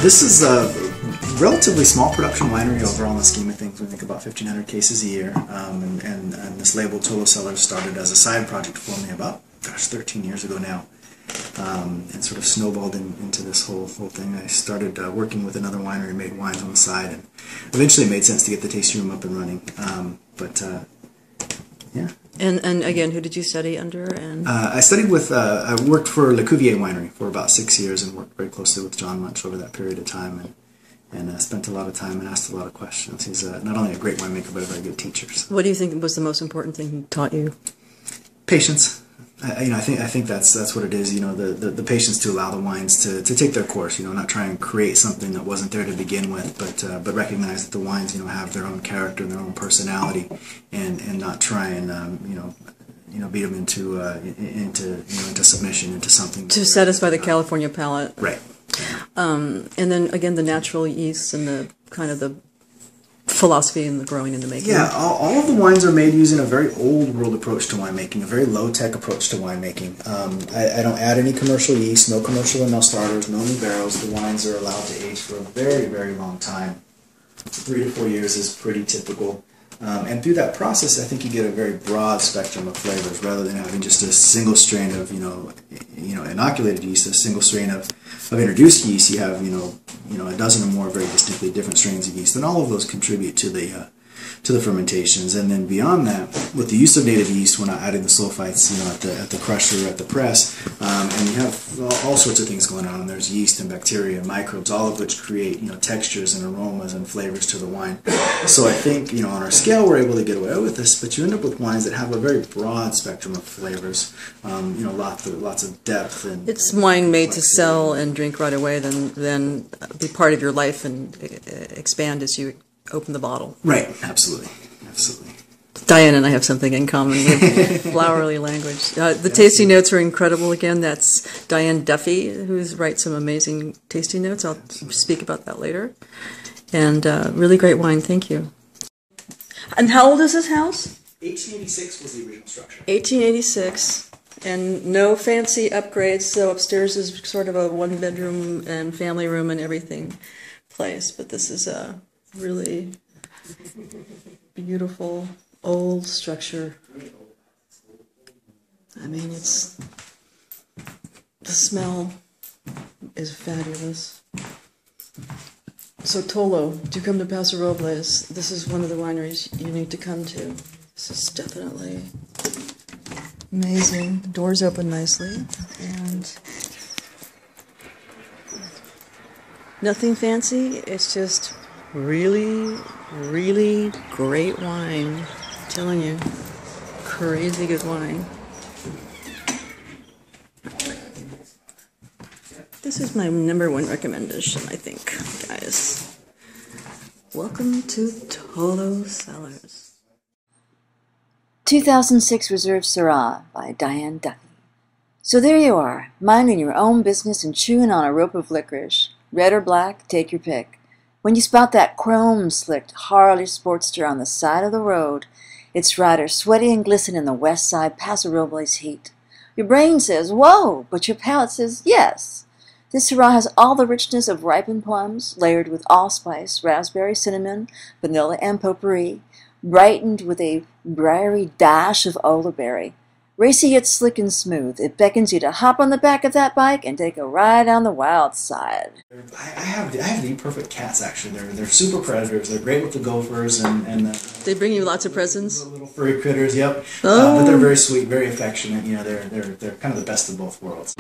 This is a relatively small production winery overall in the scheme of things. We think about 1,500 cases a year, and this label, Tolo Cellars, started as a side project for me about, 13 years ago now, and sort of snowballed into this whole thing. I started working with another winery, made wines on the side, and eventually it made sense to get the tasting room up and running. Yeah. And again, who did you study under? And I studied with, I worked for Le Cuvier Winery for about 6 years and worked very closely with John Munch over that period of time, and spent a lot of time and asked a lot of questions. He's not only a great winemaker, but a very good teacher. So. What do you think was the most important thing he taught you? Patience. I think that's what it is. You know, the patience to allow the wines to take their course. You know, not try and create something that wasn't there to begin with, but recognize that the wines, you know, have their own character and their own personality, and not try and beat them into submission, into something to satisfy the California palate. Right. And then again, the natural yeast and the kind of the philosophy in the growing and the making. Yeah, all of the wines are made using a very old world approach to winemaking, a very low-tech approach to winemaking. I don't add any commercial yeast, no commercial and no starters, no new barrels. The wines are allowed to age for a very, very long time. 3 to 4 years is pretty typical. And through that process, I think you get a very broad spectrum of flavors, rather than having just a single strain of inoculated yeast, a single strain of introduced yeast. You have a dozen or more very distinctly different strains of yeast, and all of those contribute to the fermentations. And then beyond that, with the use of native yeast, we're not adding the sulfites, at the crusher, at the press, and you have all sorts of things going on. There's yeast and bacteria and microbes, all of which create textures and aromas and flavors to the wine. So I think on our scale we're able to get away with this, but you end up with wines that have a very broad spectrum of flavors, lots of depth. And it's wine made to sell and drink right away, then be part of your life and expand as you open the bottle. Right, absolutely, absolutely. Diane and I have something in common with flowery language. The tasting notes are incredible. Again, that's Diane Duffy, who writes some amazing tasting notes. I'll speak about that later. And really great wine. Thank you. And how old is this house? 1886 was the original structure. 1886. And no fancy upgrades, so upstairs is sort of a one-bedroom and family room and everything place. But this is a really beautiful old structure. I mean, the smell is fabulous. So Tolo, do come to Paso Robles. This is one of the wineries you need to come to. This is definitely amazing. The doors open nicely, and nothing fancy. It's just really, really great wine. I'm telling you, crazy good wine. This is my #1 recommendation, I think, guys. Welcome to Tolo Cellars. 2006 Reserve Syrah by Diane Duffy. So there you are, minding your own business and chewing on a rope of licorice. Red or black, take your pick. When you spot that chrome-slicked Harley Sportster on the side of the road, its rider sweaty and glistening in the west side Paso Robles heat. Your brain says, whoa, but your palate says, yes. This Syrah has all the richness of ripened plums, layered with allspice, raspberry, cinnamon, vanilla, and potpourri, brightened with a briery dash of olaberry. Racy yet slick and smooth, it beckons you to hop on the back of that bike and take a ride on the wild side. I have the perfect cats, actually. They're super predators. They're great with the gophers and they bring you lots of presents. Little furry critters. Yep. Oh. But they're very sweet, very affectionate. They're kind of the best of both worlds.